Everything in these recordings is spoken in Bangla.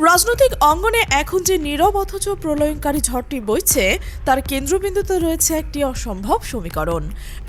রাজনৈতিক অঙ্গনে এখন যে নীরব অথচ প্রলয়ঙ্কারী ঝড়টি বইছে তার কেন্দ্রবিন্দুতে রয়েছে একটি অসম্ভব সমীকরণ।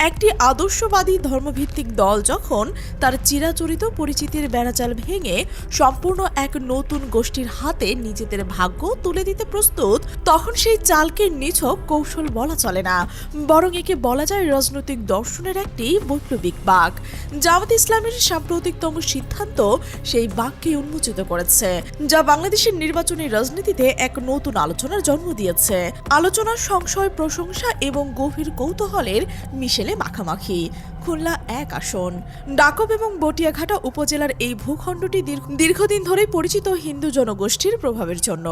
একটি আদর্শবাদী ধর্মভিত্তিক দল যখন তার চিরাচরিত পরিচিতির বেড়াজাল ভেঙে সম্পূর্ণ এক নতুন গোষ্ঠীর হাতে নিজেদের ভাগ্য তুলে দিতে প্রস্তুত, তখন সেই চালকে নিছক কৌশল বলা চলে না, বরং একে বলা যায় রাজনৈতিক দর্শনের একটি বৈপ্লবিক বাঁক। জামাত ইসলামের সাম্প্রতিকতম সিদ্ধান্ত সেই বাঁককে উন্মোচিত করেছে, যা বাংলাদেশের নির্বাচনী রাজনীতিতে এক নতুন আলোচনার জন্ম দিয়েছে। আলোচনার সংশয়, প্রশংসা এবং গভীর কৌতূহলের মিশেলে মাখামাখি। খুলনা ১ আসন। ডাকব এবং বটিয়াঘাটা উপজেলার এই ভূখণ্ডটি দীর্ঘদিন ধরেই পরিচিত হিন্দু জনগোষ্ঠীর প্রভাবের জন্য।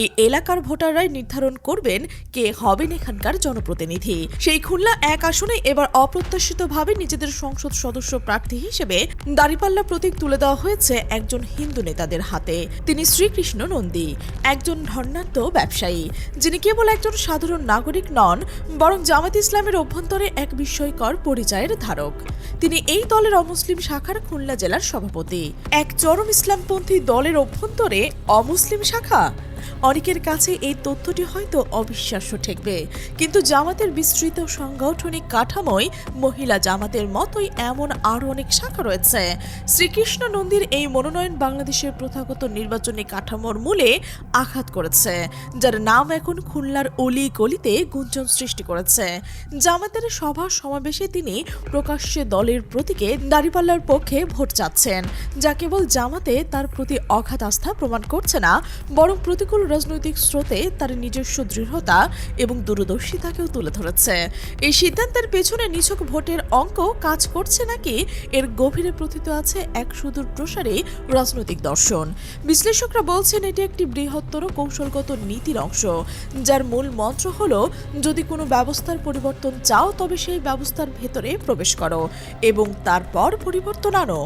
এই এলাকার ভোটাররাই নির্ধারণ করবেন কে হবেন এখানকার জনপ্রতিনিধি। সেই খুলনা ১ আসনে এবার অপ্রত্যাশিতভাবে নিজেদের সংসদ সদস্য প্রার্থী হিসেবে দাঁড়িপাল্লা প্রতীক তুলে দেওয়া হয়েছে একজন হিন্দু নেতাদের হাতে। তিনি শ্রীকৃষ্ণ নন্দী, একজন ধর্নাঢ্য ব্যবসায়ী, যিনি কেবল একজন সাধারণ নাগরিক নন, বরং জামাত ইসলামের অভ্যন্তরে এক বিস্ময়কর পরিচয়ের ধারক। তিনি এই দলের অমুসলিম শাখার খুলনা জেলার সভাপতি। এক চরম ইসলামপন্থী দলের অভ্যন্তরে অমুসলিম শাখা? অনেকের কাছে এই তথ্যটি হয়তো অবিশ্বাস্য ঠেকবে, কিন্তু জামাতের বিস্তৃত সাংগঠনিক কাঠামোয় মহিলা জামাতের মতোই এমন আরও অনেক শাখা রয়েছে। শ্রীকৃষ্ণ নন্দীর এই মনোনয়ন বাংলাদেশের প্রথাগত নির্বাচনী কাঠামোর মূলে আঘাত করেছে, যার নাম এখন খুলনার অলি গলিতে গুঞ্জন সৃষ্টি করেছে। জামাতের সভা সমাবেশে তিনি প্রকাশ্যে দলের প্রতীকে দাঁড়িপাল্লার পক্ষে ভোট চাচ্ছেন, যা কেবল জামাতে তার প্রতি অগাধ আস্থা প্রমাণ করছে না, বরং প্রতিকূল রাজনৈতিক স্রোতে তার নিজস্ব দৃঢ়তা এবং দূরদর্শিতাকেও তুলে ধরেছে। এই সিদ্ধান্তের পেছনে নিছক ভোটের অঙ্ক কাজ করছে নাকি এর গভীরে প্রথিত আছে এক সুদূর প্রসারী রাজনৈতিক দর্শন? বিশ্লেষকরা বলছেন এটি একটি বৃহত্তর কৌশলগত নীতির অংশ, যার মূল মন্ত্র হল, যদি কোনো ব্যবস্থার পরিবর্তন চাও তবে সেই ব্যবস্থার ভেতরে প্রবেশ করো এবং তারপর পরিবর্তন আনো।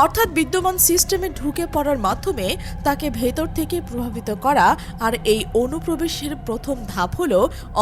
অর্থাৎ বিদ্যমান সিস্টেমে ঢুকে পড়ার মাধ্যমে তাকে ভেতর থেকে প্রভাবিত করা। আর এই অনুপ্রবেশের প্রথম ধাপ হল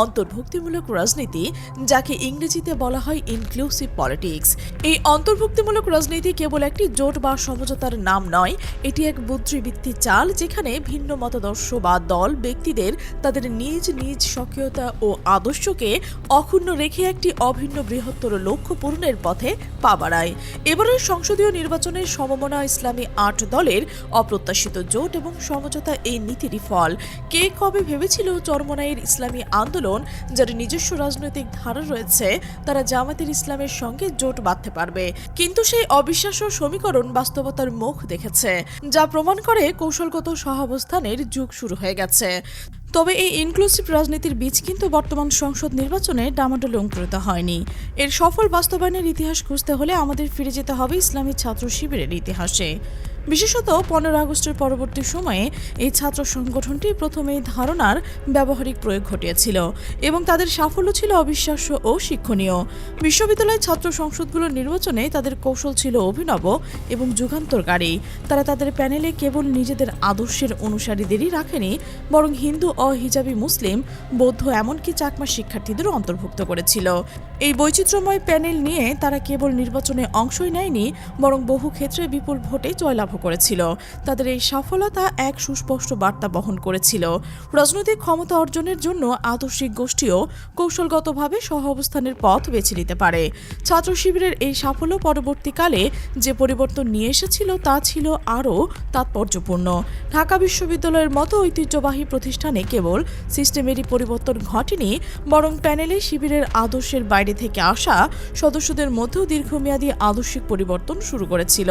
অন্তর্ভুক্তিমূলক রাজনীতি, যাকে ইংরেজিতে বলা হয় ইনক্লুসিভ পলিটিক্স। এই অন্তর্ভুক্তিমূলক রাজনীতি কেবল একটি জোট বা সমঝোতার নাম নয়, এটি এক বুদ্ধিবৃত্তিক চাল, যেখানে ভিন্ন মতাদর্শ বা দল ব্যক্তিদের তাদের নিজ নিজ সক্রিয়তা ও আদর্শকে অক্ষুণ্ণ রেখে একটি অভিন্ন বৃহত্তর লক্ষ্য পূরণের পথে পা বাড়ায়। এবারের সংসদীয় নির্বাচনের সমমনা ইসলামী ৮ দলের অপ্রত্যাশিত জোট এবং সমঝোতা এই নীতিরই ফল। কে কবে ভেবেছিল চরমনাইয়ের ইসলামী আন্দোলন, যার নিজস্ব রাজনৈতিক ধারা রয়েছে, তারা জামাতের ইসলামের সঙ্গে জোট বাঁধতে পারবে? কিন্তু সেই অবিশ্বাস্য সমীকরণ বাস্তবতার মুখ দেখেছে, যা প্রমাণ করে কৌশলগত সহাবস্থানের যুগ শুরু হয়ে গেছে। তবে এই ইনক্লুসিভ রাজনীতির বীজ কিন্তু বর্তমান সংসদ নির্বাচনে ডামাডোলে অঙ্কুরিত হয়নি। এর সফল বাস্তবায়নের ইতিহাস খুঁজতে হলে আমাদের ফিরে যেতে হবে ইসলামী ছাত্র শিবিরের ইতিহাসে। বিশেষত ১৫ আগস্টের পরবর্তী সময়ে এই ছাত্র সংগঠনটি প্রথমে এই ধারণার ব্যবহারিক প্রয়োগ ঘটিয়েছিল এবং তাদের সাফল্য ছিল অবিশ্বাস্য ও শিক্ষণীয়। বিশ্ববিদ্যালয় ছাত্র সংসদগুলোর নির্বাচনে তাদের কৌশল ছিল অভিনব এবং যুগান্তরকারী। তারা তাদের প্যানেলে কেবল নিজেদের আদর্শের অনুসারীদেরই রাখেনি, বরং হিন্দু, অহিজাবি, মুসলিম, বৌদ্ধ, এমনকি চাকমা শিক্ষার্থীদেরও অন্তর্ভুক্ত করেছিল। এই বৈচিত্র্যময় প্যানেল নিয়ে তারা কেবল নির্বাচনে অংশই নেয়নি, বরং বহু ক্ষেত্রে বিপুল ভোটে জয়লাভ করেছিল। তাদের এই সফলতা এক সুস্পষ্ট বার্তা বহন করেছিল। রাজনৈতিক ক্ষমতা অর্জনের জন্য আদর্শিক গোষ্ঠীও কৌশলগতভাবে সহাবস্থানের পথ বেছে নিতে পারে। ছাত্র শিবিরের এই সাফল্য পরবর্তীকালে যে পরিবর্তন নিয়ে এসেছিল তা ছিল আরও তাৎপর্যপূর্ণ। ঢাকা বিশ্ববিদ্যালয়ের মতো ঐতিহ্যবাহী প্রতিষ্ঠানে কেবল সিস্টেমেরই পরিবর্তন ঘটেনি, বরং প্যানেলে শিবিরের আদর্শের বাইরে থেকে আসা সদস্যদের মধ্যেও দীর্ঘমেয়াদী আদর্শিক পরিবর্তন শুরু করেছিল।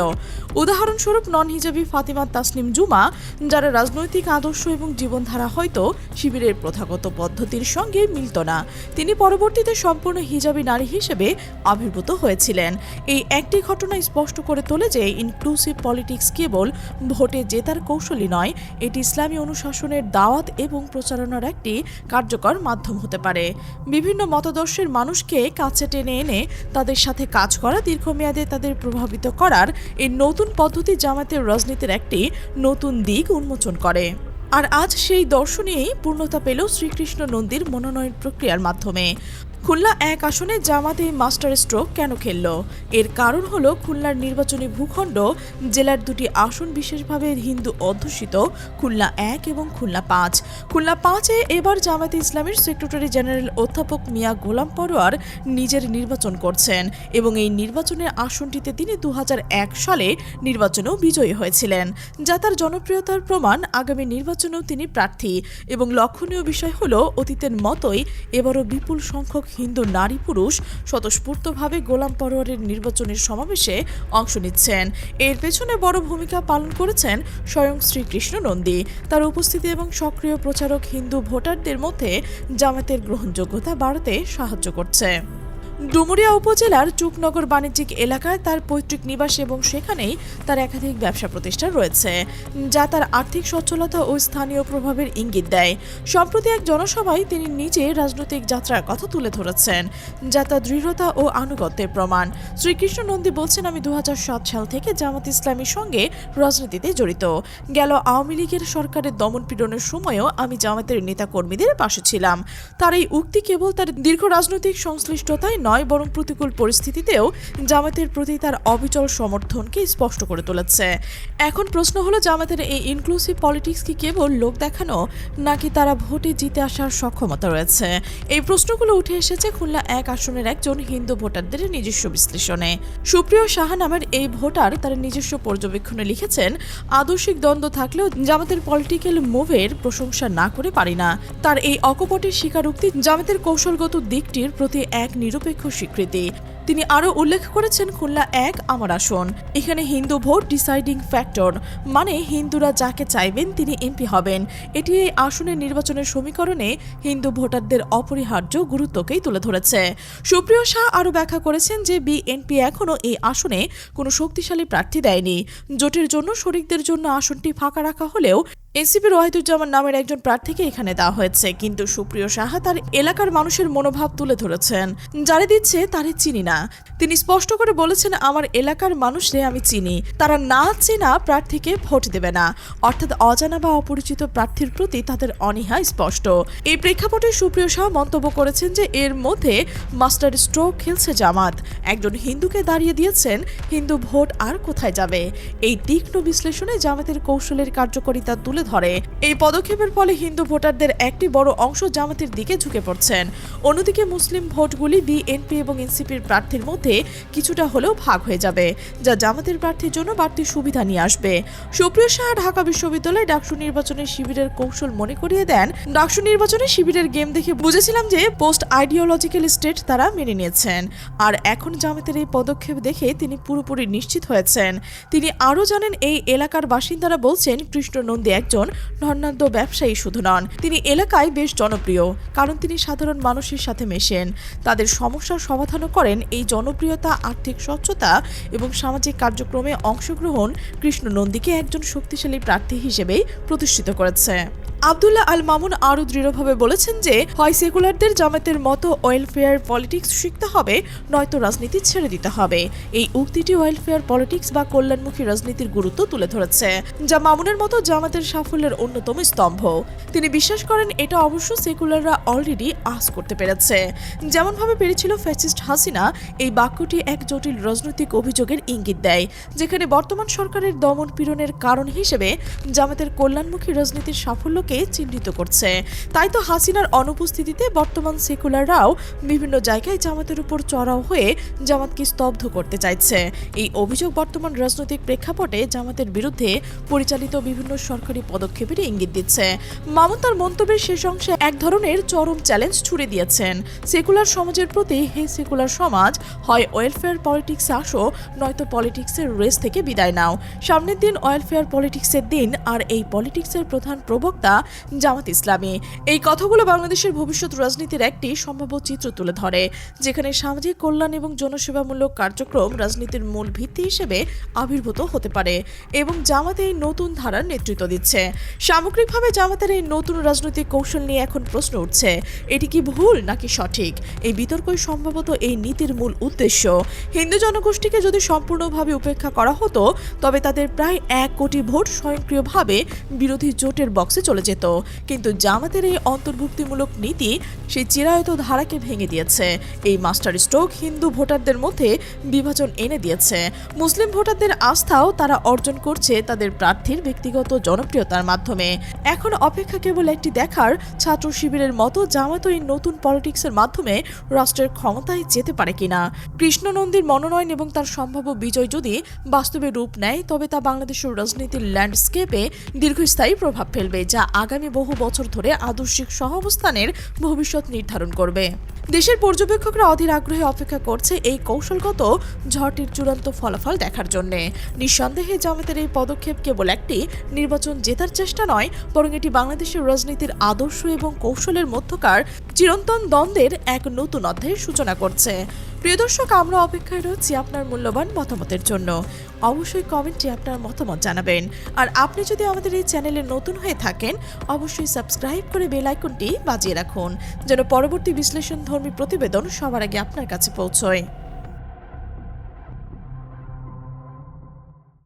উদাহরণস্বরূপ নন হিজাবি ফাতিমা তাসনিম জুমা, যারা রাজনৈতিক আদর্শ এবং জীবনধারা হয়তো শিবিরের প্রথাগত পদ্ধতির সঙ্গে মিলত না, তিনি পরবর্তীতে সম্পূর্ণ হিজাবি নারী হিসেবে আবির্ভূত হয়েছিলেন। এই একটি ঘটনা স্পষ্ট করে তোলে যে ইনক্লুসিভ পলিটিক্স কেবল ভোটে জেতার কৌশলই নয়, এটি ইসলামী অনুশাসনের দাওয়াত এবং প্রচারণার একটি কার্যকর মাধ্যম হতে পারে। বিভিন্ন মতাদর্শের মানুষকে কাছে টেনে এনে তাদের সাথে কাজ করা, দীর্ঘমেয়াদে তাদের প্রভাবিত করার এই নতুন পদ্ধতি জামাতের রাজনীতির একটি নতুন দিক উন্মোচন করে। আর আজ সেই দর্শনেই পূর্ণতা পেল শ্রীকৃষ্ণ নন্দীর মনোনয়ন প্রক্রিয়ার মাধ্যমে। খুলনা ১ আসনে জামাতে মাস্টার স্ট্রোক কেন খেলল? এর কারণ হলো খুলনার নির্বাচনী ভূখণ্ড জেলার দুটি আসন বিশেষভাবে হিন্দু অধ্যুষিত খুলনা ১ এবং খুলনা ৫। খুলনা ৫-এ এবার জামায়াতে ইসলামের সেক্রেটারি জেনারেল অধ্যাপক মিয়া গোলাম পরোয়ার নিজের নির্বাচন করছেন এবং এই নির্বাচনের আসনটিতে তিনি ২০০১ সালে নির্বাচনেও বিজয়ী হয়েছিলেন, যা তার জনপ্রিয়তার প্রমাণ। আগামী নির্বাচনেও তিনি প্রার্থী এবং লক্ষণীয় বিষয় হলো অতীতের মতোই এবারও বিপুল সংখ্যক হিন্দু নারী পুরুষ স্বতঃস্ফূর্তভাবে গোলাম পরোয়ারের নির্বাচনের সমাবেশে অংশ নিচ্ছেন। এর পেছনে বড় ভূমিকা পালন করেছেন স্বয়ং শ্রীকৃষ্ণ নন্দী। তার উপস্থিতি এবং সক্রিয় প্রচারক হিন্দু ভোটারদের মধ্যে জামায়াতের গ্রহণযোগ্যতা বাড়াতে সাহায্য করছে। ডুমুরিয়া উপজেলার চুকনগর বাণিজ্যিক এলাকায় তার পৈতৃক নিবাস এবং সেখানেই তার একাধিক ব্যবসা প্রতিষ্ঠান রয়েছে, যা তার আর্থিক সচ্ছলতা ও স্থানীয় প্রভাবের ইঙ্গিত দেয়। সম্প্রতি এক জনসভায় তিনি নিজে রাজনৈতিক যাত্রার কথা তুলে ধরেছেন, যা তার দৃঢ়তা ও আনুগত্যের প্রমাণ। শ্রীকৃষ্ণ নন্দী বলছেন, আমি ২০০৭ সাল থেকে জামাত ইসলামীর সঙ্গে রাজনীতিতে জড়িত। গেল আওয়ামী লীগের সরকারের দমনপীড়নের সময়ও আমি জামাতের নেতাকর্মীদের পাশে ছিলাম। তার এই উক্তি কেবল তার দীর্ঘ রাজনৈতিক সংশ্লিষ্টতায় নয়, বরং প্রতিকূল পরিস্থিতিতেও জামাতের প্রতি তার অবিচল সমর্থনকে স্পষ্ট করে তুলেছে। এখন প্রশ্ন হলো, জামাতের এই ইনক্লুসিভ পলিটিক্স কি কেবল লোক দেখানো, নাকি তারা ভোটে জিতে আসার সক্ষমতা রয়েছে? এই প্রশ্নগুলো উঠে এসেছে খুলনা ১ আসনের একজন হিন্দু ভোটারদের নিজস্ব বিশ্লেষণে। সুপ্রিয় সাহা নামের এই ভোটার তার নিজস্ব পর্যবেক্ষণে লিখেছেন, আদর্শিক দ্বন্দ্ব থাকলেও জামাতের পলিটিক্যাল মুভের প্রশংসা না করে পারি না। তার এই অকপটের স্বীকারোক্তি জামাতের কৌশলগত দিকটির প্রতি এক নিরপেক্ষ স্বীকৃতি। তিনি আরও উল্লেখ করেছেন, খুলনা ১ আমার আসন। এখানে হিন্দু ভোট ডিসাইডিং ফ্যাক্টর, মানে হিন্দুরা যাকে চাইবেন তিনি এমপি হবেন। এটি এই আসনের নির্বাচনের সমীকরণে হিন্দু ভোটারদের অপরিহার্য গুরুত্বকেই তুলে ধরেছে। সুপ্রিয় শাহ আরও ব্যাখ্যা করেছেন যে বিএনপি এখনও এই আসনে কোনো শক্তিশালী প্রার্থী দেয়নি। জোটের জন্য শরিকদের জন্য আসনটি ফাঁকা রাখা হলেও এনসিপির ওয়াহিদুজ্জামান নামের একজন প্রার্থীকে এখানে দেওয়া হয়েছে। কিন্তু সুপ্রিয় সাহা তার এলাকার মানুষের মনোভাব তুলে ধরেছেন, যারা দিচ্ছে তারে চিনি না। তিনি স্পষ্ট করে বলেছেন, আমার এলাকার মানুষরে আমি চিনি, তারা না চেনা প্রার্থীকে ভোট দেবে না। অর্থাৎ অজানা বা অপরিচিত প্রার্থীর প্রতি তাদের অনীহা স্পষ্ট। এই প্রেক্ষাপটে সুপ্রিয় সাহা মন্তব্য করেছেন যে এর মধ্যে মাস্টার স্ট্রোক খেলছে জামাত। একজন হিন্দুকে দাঁড়িয়ে দিয়েছেন, হিন্দু ভোট আর কোথায় যাবে? এই তীক্ষ্ণ বিশ্লেষণে জামাতের কৌশলের কার্যকারিতা তুলে ধরে। এই পদক্ষেপের ফলে হিন্দু ভোটারদের একটি বড় অংশ জামাতের দিকে ঝুঁকে পড়ছেন। অন্যদিকে মুসলিম ভোটগুলি বিএনপি এবং এনসিপির প্রার্থীর মধ্যে কিছুটা হলেও ভাগ হয়ে যাবে, যা জামাতের প্রার্থীর জন্য বাড়তি সুবিধা নিয়ে আসবে। সুপ্রিয় সাহা ঢাকা বিশ্ববিদ্যালয়ে ডাকসু নির্বাচনের শিবিরের কৌশল মনে করিয়ে দেন, ডাকসু নির্বাচনে শিবিরের গেম দেখে বুঝেছিলাম যে পোস্ট আইডিওলজিক্যাল স্টেট তারা মেনে নিয়েছেন, আর এখন জামাতের এই পদক্ষেপ দেখে তিনি পুরোপুরি নিশ্চিত হয়েছেন। তিনি আরও জানেন, এই এলাকার বাসিন্দারা বলছেন কৃষ্ণ নন্দী একজন ধনাঢ্য ব্যবসায়ী শুধু নন, তিনি এলাকায় বেশ জনপ্রিয়, কারণ তিনি সাধারণ মানুষের সাথে মেশেন, তাদের সমস্যার সমাধানও করেন। এই জনপ্রিয়তা, আর্থিক স্বচ্ছতা এবং সামাজিক কার্যক্রমে অংশগ্রহণ কৃষ্ণ নন্দীকে একজন শক্তিশালী প্রার্থী হিসেবে প্রতিষ্ঠিত করেছে। আব্দুল্লাহ আল মামুন আরও দৃঢ়ভাবে বলেছেন যে হয় সেকুলারদের জামাতের মতো ওয়েলফেয়ার পলিটিক্স শিখতে হবে, নয়তো রাজনীতি ছেড়ে দিতে হবে। এই উক্তিটি ওয়েলফেয়ার পলিটিক্স বা কল্যাণমুখী রাজনীতির গুরুত্ব তুলে ধরেছে, যা মামুনের মতো জামাতের সাফল্যের অন্যতম স্তম্ভ। তিনি বিশ্বাস করেন এটা অবশ্য সেকুলাররা অলরেডি আজ করতে পেরেছে, যেমনভাবে পেরেছিল ফ্যাসিস্ট হাসিনা। এই বাক্যটি এক জটিল রাজনৈতিক অভিযোগের ইঙ্গিত দেয়, যেখানে বর্তমান সরকারের দমন পীড়নের কারণ হিসেবে জামাতের কল্যাণমুখী রাজনীতির সাফল্যকে চিহ্নিত করছে। তাই তো হাসিনার অনুপস্থিতিতে বর্তমান সেকুলাররাও বিভিন্ন জায়গায় জামাতের উপর চড়াও হয়ে জামাতকে স্তব্ধ করতে চাইছে। এই অভিযোগ বর্তমান রাজনৈতিক প্রেক্ষাপটে জামাতের বিরুদ্ধে পরিচালিত বিভিন্ন সরকারি পদক্ষেপের ইঙ্গিত দিচ্ছে। মামুন তার মন্তব্যের শেষ অংশে এক ধরনের চরম চ্যালেঞ্জ ছুড়ে দিয়েছেন সেকুলার সমাজের প্রতি। হে সেকুলার সমাজ, হয় ওয়েলফেয়ার পলিটিক্সে আসো, নয়তো পলিটিক্সের রেস থেকে বিদায় নাও। সামনের দিন ওয়েলফেয়ার পলিটিক্সের দিন, আর এই পলিটিক্সের প্রধান প্রবক্তা জামাত ইসলামী। এই কথাগুলো বাংলাদেশের ভবিষ্যৎ রাজনীতির একটি সম্ভাব্য চিত্র তুলে ধরে, যেখানে সামাজিক কল্যাণ এবং জনসেবামূলক কার্যক্রম রাজনীতির মূল ভিত্তি হিসেবে আবির্ভূত হতে পারে এবং জামাত এই নতুন ধারার নেতৃত্ব দিচ্ছে। সামগ্রিকভাবে জামাতের এই নতুন রাজনৈতিক কৌশল নিয়ে এখন প্রশ্ন উঠছে, এটি কি ভুল নাকি সঠিক? এই বিতর্কই সম্ভবত এই নীতির মূল উদ্দেশ্য। হিন্দু জনগোষ্ঠীকে যদি সম্পূর্ণভাবে উপেক্ষা করা হতো, তবে তাদের প্রায় 1 কোটি ভোট স্বয়ংক্রিয়ভাবে বিরোধী জোটের বক্সে চলে যেত। যেত, কিন্তু জামাতের এই অন্তর্ভুক্তিমূলক নীতি সেই চিরায়ত ধারাকে ভেঙে দিয়েছে। এই মাস্টার স্ট্রোক হিন্দু ভোটারদের মধ্যে বিভাজন এনে দিয়েছে। মুসলিম ভোটারদের আস্থাও তারা অর্জন করছে তাদের প্রার্থীর ব্যক্তিগত জনপ্রিয়তার মাধ্যমে। এখন অপেক্ষা কেবল একটি দেখার, ছাত্র শিবিরের মতো জামায়াত এই নতুন পলিটিক্সের মাধ্যমে রাষ্ট্রের ক্ষমতায় যেতে পারে কিনা। কৃষ্ণ নন্দীর মনোনয়ন এবং তার সম্ভাব্য বিজয় যদি বাস্তবে রূপ নেয়, তবে তা বাংলাদেশের রাজনীতির ল্যান্ডস্কেপে দীর্ঘস্থায়ী প্রভাব ফেলবে, যা আগামী বহু বছর ধরে আদর্শিক সহাবস্থানের ভবিষ্যৎ নির্ধারণ করবে। দেশের পর্যবেক্ষকরা অধীর আগ্রহে অপেক্ষা করছে এই কৌশলগত ঝড়টির চূড়ান্ত ফলাফল দেখার জন্য। নিঃসন্দেহে জামায়াতের এই পদক্ষেপ কেবল একটি নির্বাচন জেতার চেষ্টা নয়, বরং এটি বাংলাদেশের রাজনীতির আদর্শ এবং কৌশলের মধ্যকার চিরন্তন দ্বন্দ্বের এক নতুন অধ্যায়ের সূচনা করছে। প্রিয় দর্শক, আমরা অপেক্ষায় রয়েছি আপনার মূল্যবান মতামতের জন্য। অবশ্যই কমেন্টে আপনার মতামত জানাবেন। আর আপনি যদি আমাদের এই চ্যানেলে নতুন হয়ে থাকেন, অবশ্যই সাবস্ক্রাইব করে বেল আইকনটি বাজিয়ে রাখুন, যেন পরবর্তী বিশ্লেষণধর্মী প্রতিবেদন সবার আগে আপনার কাছে পৌঁছয়।